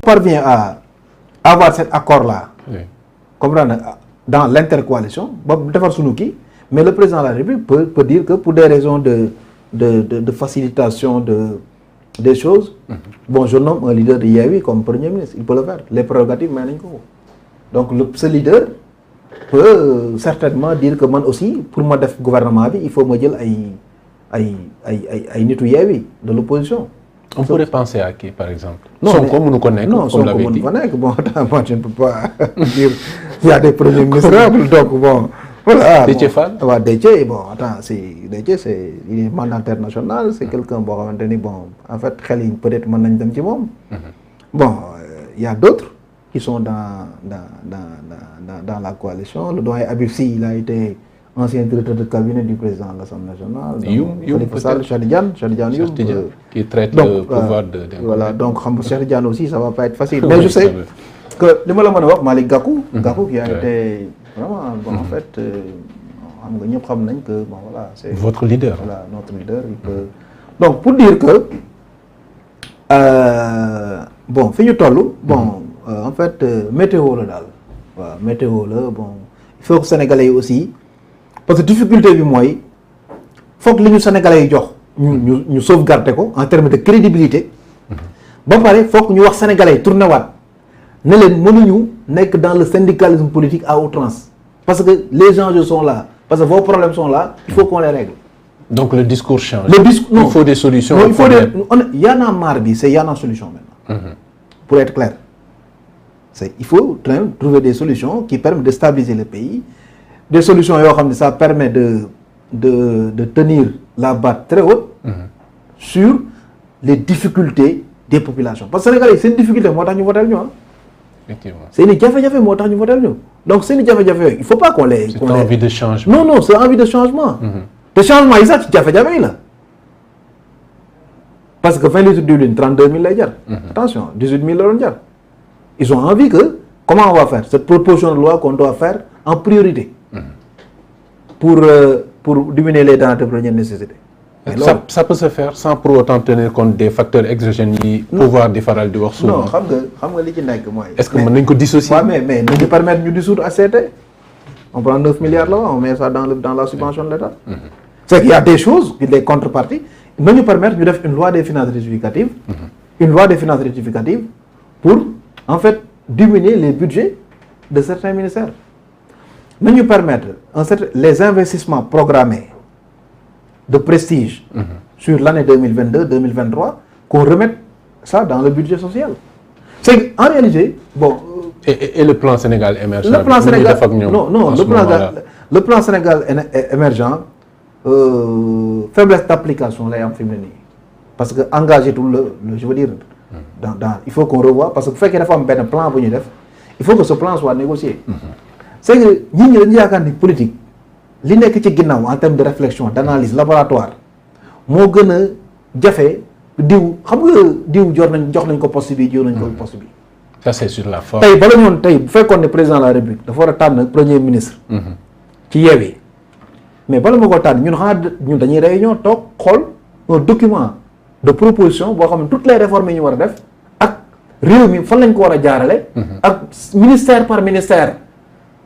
parvient à avoir cet accord-là, oui. comprendre dans l'intercoalition, mais le président de la République peut dire que pour des raisons de facilitation des choses, bon, je nomme un leader de Yewwi comme Premier ministre, il peut le faire. Les prérogatives, donc ce leader peut certainement dire que moi aussi, pour moi def gouvernement, il faut me dire ay nitu Yewwi de l'opposition. On pourrait penser à qui, par exemple? Non, Sonko, nous connaissons, non, comme l'avait dit. Bon, attends, moi, je ne peux pas dire qu'il y a des premiers ministres, donc bon, voilà. Déthié Fall? Ouais, Déthié, bon, attends, Déthié, il est mandataire national, c'est quelqu'un, bon, en fait, peut-être bon, il y a d'autres qui sont dans la coalition. Le doyen Habib Sy, il a été ancien directeur de cabinet du président de l'Assemblée nationale. Chadidiane Youm, qui traite le pouvoir de... Voilà, donc Chadidiane aussi, ça ne va pas être facile. Mais je sais que le Malamanawak, Malik Gakou qui a été vraiment, bon, en fait, c'est votre leader. Voilà, notre leader. Il peut... Donc, pour dire que, bon, en fait, météo là, météo là, bon, il faut que les Sénégalais aussi, parce que difficulté du moyen, il faut que les Sénégalais nous sauvegarder en termes de crédibilité. Bon, pareil, il faut que les Sénégalais tournent ne leen que dans le syndicalisme politique à outrance. Parce que les enjeux sont là, parce que vos problèmes sont là, il faut qu'on les règle. Donc le discours change. Non. Il faut des solutions. Non, il y en a marre, c'est il y en a solution maintenant. Pour être clair. Il faut trouver des solutions qui permettent de stabiliser le pays. Des solutions, ça permet de tenir la barre très haute sur les difficultés des populations. Parce que les Sénégalais, c'est une difficulté, moi, je vote. C'est une difficulté, moi, je vote. Donc, c'est une difficulté. Il ne faut pas qu'on les... C'est envie de changement. Non, c'est envie de changement. Le changement, il y a fait là. Parce que 20 litres d'huile, 32 000 là. Attention, 18 000 là. Ils ont envie que, comment on va faire cette proposition de loi qu'on doit faire en priorité pour diminuer les denrées de première nécessité. Ça peut se faire sans pour autant tenir compte des facteurs exogènes qui pouvoir différer du hors souvent. Non, est-ce que nous peut dissocier? Oui, mais nous permettre de dissoudre ACT. On prend 9 milliards là, on met ça dans la subvention de l'État. C'est qu'il y a des choses, des contreparties, nous permettre de faire une loi des finances rectificatives, une loi des finances rectificatives pour, en fait, diminuer les budgets de certains ministères. Nous permettre, les investissements programmés de prestige sur l'année 2022-2023, qu'on remette ça dans le budget social. C'est en réalité, bon... Et le plan Sénégal émergent? Le plan Sénégal... Non, le plan Sénégal émergent, faiblesse d'application là, en féminin. Parce que engager tout je veux dire, il faut qu'on revoie, parce que fait qu'il y a un plan, il faut que ce plan soit négocié. C'est que nous avons une politique, en termes de réflexion, d'analyse, laboratoire, moo gën a jafe diw xam nga diw jox nañ ko poste bi jox nañ ko poste bi. Ça c'est sur la forme. tey bala ñoon tey bu fekkoon ne président de la République dafa war a tànn premier ministre. ci Yewwi mais bala ma ko tànn ñun dañuy réunion toog xool un document de proposition boo xam ne toutes les réformes yi ñu war a def ak réew mi fan lañ ko war a jaarale. ak ministère par ministère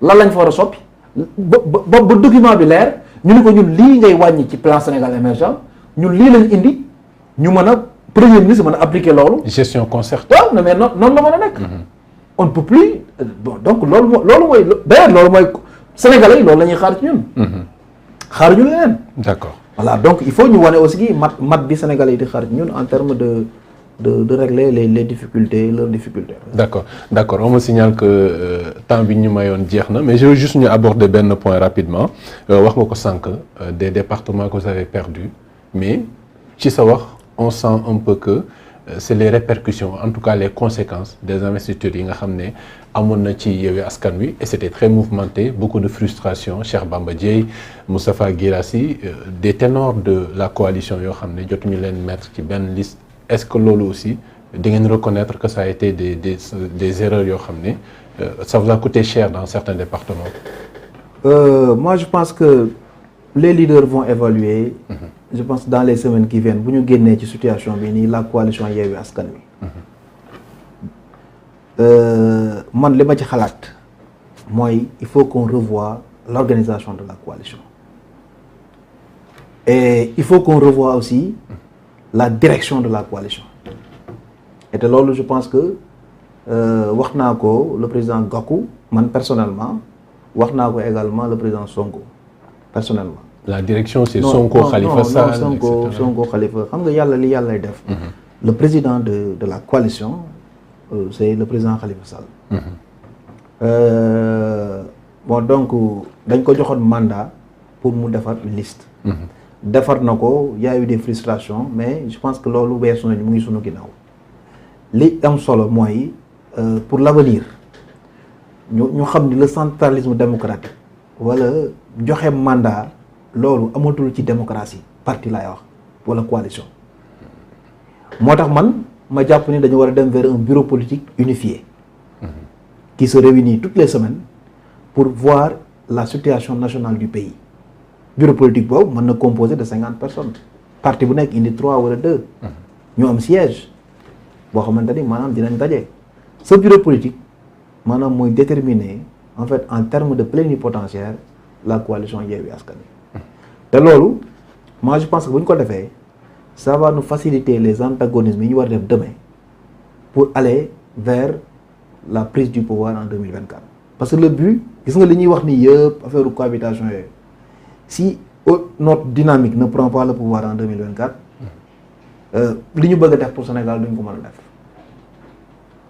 lan lañ fa war a soppi. ba document bi leer ñu ne ko ñun lii ngay wàññi ci plan Sénégal émergent ñun lii lañ indi ñu mën a premier ministre mën a appliquer loolu. gestion concertée. waaw mais noonu la mën a nekk. on ne peut plus bon donc loolu mooy d'ailleurs loolu mooy sénégalais yi loolu la ñuy xaar ci ñun. xaaruñu leneen. D'accord. Voilà, donc il faut nous voir aussi mat bi sénégalais yi di xaar ci ñun en termes de régler les difficultés, leurs difficultés. D'accord, on me signale que temps bi ñu mayoon jeex na, mais je veux juste ñu aborder benn point rapidement. Wax nga ko sànq des départements que vous avez perdus, mais ci sa wax on sent un peu que c'est les répercussions, en tout cas les conséquences des investitures yi nga xam ne amoon na ci Yewwi Askan Wi et c'était très mouvementé, beaucoup de frustration. Cheikh Bamba Dièye, Moustapha Guirassy, des ténors de la coalition yoo xam ne jotuñu leen mettre ci benn liste. Est-ce que loolu aussi da ngeen reconnaître que ça a été des erreurs yoo xam ne ça vous a coûté cher dans certains départements? Moi je pense que les leaders vont évaluer. Je pense dans les semaines qui viennent bu ñu génnee ci situation bi nii la coalition Yewwi Askan Wi man li ma ci xalaat mooy il faut qu'on revoie l'organisation de la coalition et il faut qu'on revoie aussi la direction de la coalition et te loolu je pense que wax naa ko le président Gakou man personnellement wax naa ko également le président Sonko personnellement. La direction c'est Sonko Khalifa Sall Sonko Khalifa xam nga yàlla li yàlla lay def. Le président de la coalition c'est le président Khalifa Sall. Bon donc dañ ko joxoon mandat pour mu defar une liste. defar na ko y a eu des frustrations mais je pense que loolu weesu nañu mu ngi sunu ginnaaw li am solo mooy pour l'avenir ñu xam ni le centralisme démocratique wala joxe mandat loolu amatul ci démocratie parti laay wax wala coalition moo tax man ma jàpp ni dañu war a dem vers un bureau politique unifié qui se réunit toutes les semaines pour voir la situation nationale du pays bureau politique boobu mën na composé de 50 personnes parti bu nekk indi 3 wala 2 ñu am siège boo xamante ni maanaam dinañ daje ce bureau politique maanaam mooy déterminer en fait en termes de plénipotentiaire la coalition Yewwi Askan Wi te loolu moi je pense que bu ñu ko defee ça va nous faciliter les antagonismes yi ñu war a def demain pour aller vers la prise du pouvoir en 2024 parce que le but gis nga li ñuy wax ni yëpp affaire cohabitation yooyu si notre dynamique ne prend pas le pouvoir en 2024 li ñu bëgg a def pour Sénégal duñ ko mën a def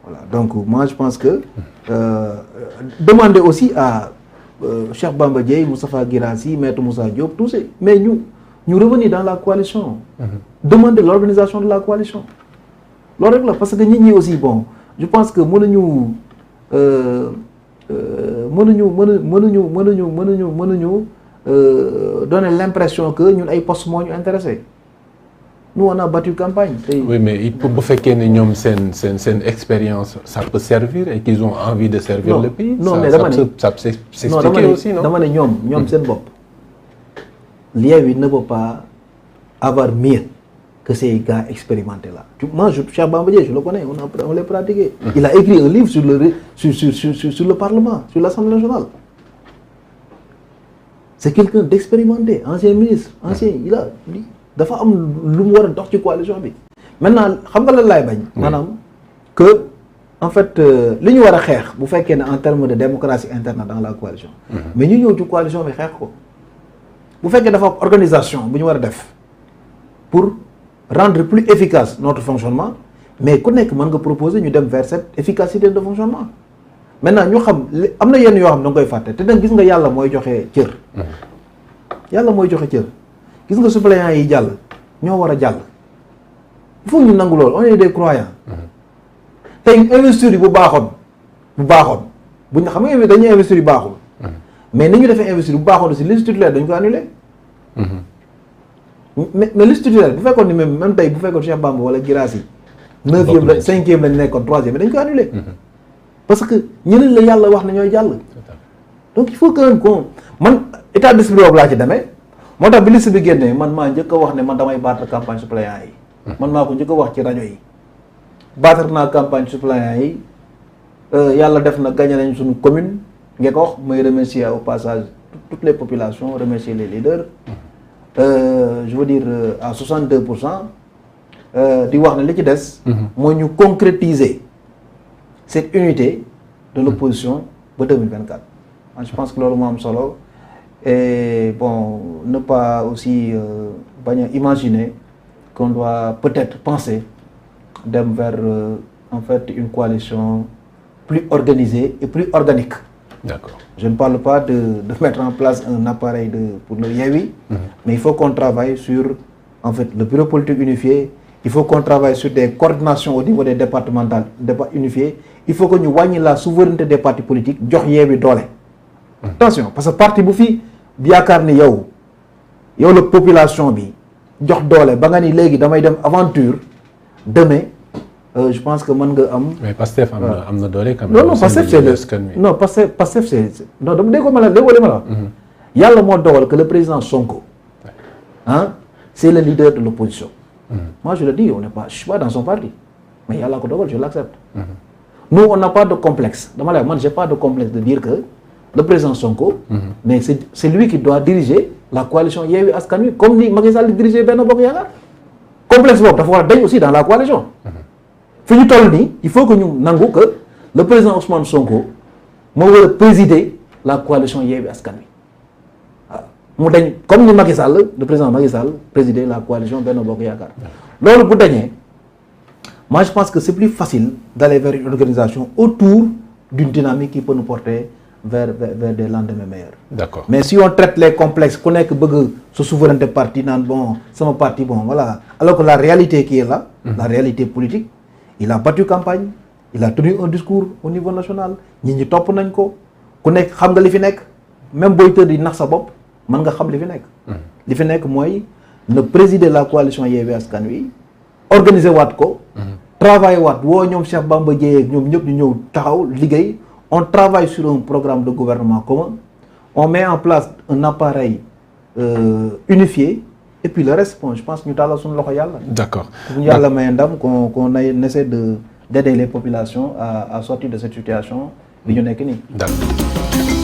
voilà donc moi je pense que demander aussi à Cheikh Bamba Dièye, Moustapha Guirassy, Maître Moussa Diop, tous ces mais nous revenir dans la coalition demander l'organisation de la coalition loolu rek la parce que nit ñi aussi bon je pense que mënuñu donner l'impression que ñun ay postes moo ñu intéressé nous on a battu campagne. Oui mais il peut bu fekkee ne ñoom seen expérience ça peut servir et qu'ils ont envie de servir le pays. Non mais dama ne ça peut s'expliquer aussi non. dama ne ñoom seen bopp. Yewwi ne peut pas avoir mieux que ces gars expérimentés là. Moi Cheikh Bamba Dièye je le connais on l'a pratiqué. Il a écrit un livre sur le Parlement sur l'Assemblée nationale. C'est quelqu'un d'expérimenté ancien ministre dafa am lu mu war a dox ci coalition bi maintenant xam nga lan laay bañ maanaam que en fait li ñu war a xeex bu fekkee ne en termes de démocratie interne dans la coalition mais ñu ñëw ci coalition bi xeex ko bu fekkee dafa am organisation bu ñu war a def pour rendre plus efficace notre fonctionnement mais ku nekk mën nga proposer ñu dem vers cette efficacité de fonctionnement maintenant ñu xam am na yenn yoo xam da nga koy fàtte te nag gis nga yàlla mooy joxe cër yàlla mooy joxe cër gis nga suppléants yi jàll ñoo war a jàll il faut ñu nangu loolu on est des croyants tey investir yi bu baaxoon bu ñu xam nga dañuy investir yu baaxul mais ni ñu defee investir bu baaxoon aussi liste titulaire dañ ko annulé mais liste titulaire bu fekkoon ni même tey bu fekkoon Cheikh Bamba wala Guirassy 9e la 5e lañ nekkoon 3e dañ ko annulé parce que ñeneen la yàlla wax ne ñooy jàll donc il faut quand même qu'on man état d'esprit boobu laa ci demee moo tax bi liste bi génnee man maa njëkk a wax ne man damay battre campagne suppléant yi man maa ko njëkk a wax ci rajo yi battre naa campagne suppléant yi yàlla def na gagné nañ suñu commune ngeen ko wax may remercier au passage toutes les populations remercier les leaders je veux dire à 62% di wax ne li ci des mooy ñu concrétiser cette unité de l'opposition ba 2024 je pense que loolu moo am solo et bon ne pas aussi bañ a imaginer qu'on doit peut-être penser dem vers en fait une coalition plus organisée et plus organique. D'accord. Je ne parle pas de mettre en place un appareil pour le Yewwi, mais il faut qu'on travaille sur en fait le bureau politique unifié. Il faut qu'on travaille sur des coordinations au niveau des départementales unifiées. Il faut que ñu wàññi la souveraineté des partis politiques jox Yewwi doole. Attention parce que parti bu fi yaakaar ni yow la population bi jox doole ba nga ni léegi damay dem aventure demain je pense que mën nga am. mais Pastef am na doole quand même. non Pastef c'est Pastef c'est non dama déggoo ma la wax. yàlla moo dogal que le président Sonko c'est le leader de l'opposition. Moi je le dis je suis pas dans son parti mais yàlla ko dogal je l'accepte. nous on n'a pas de complexe dama lay man j'ai pas de complexe de dire que le président Sonko. mais c'est lui qui doit diriger la coalition Yewwi Askan Wi comme ni Macky Sall di diriger Benno Bokk Yaakaar complexe boobu dafa war a dañ aussi dans la coalition. fi ñu toll nii il faut que ñu nangu que le président Ousmane Sonko moo war a présider la coalition Yewwi Askan Wi waaw mu dañ comme ni Macky Sall le président Macky Sall présider la coalition Benno Bokk Yaakaar loolu bu dañee moi je pense que c'est plus facile d'aller vers une organisation autour d'une dynamique qui peut nous porter vers des lendemains meilleurs. D'accord. Mais si on traite les complexes ku nekk bëgg sa souveraineté parti naan bon sama parti bon voilà alors que la réalité qui est là. La réalité politique il a battu campagne il a tenu un discours au niveau national nit ñi topp nañ ko ku nekk xam nga li fi nekk même booy tëdd di nax sa bopp mën nga xam li fi nekk. li fi nekk mooy ne présider la coalition Yewwi Askan Wi organiser waat ko. travailler waat woo ñoom Cheikh Bamba Dièye ak ñoom ñëpp ñu ñëw taxaw liggéey. On travaille sur un programme de gouvernement commun, on met en place un appareil unifié et puis le reste, bon, je pense que nous avons D'accord. Nous avons qu'on essaie d'aider les populations à sortir de cette situation. D'accord.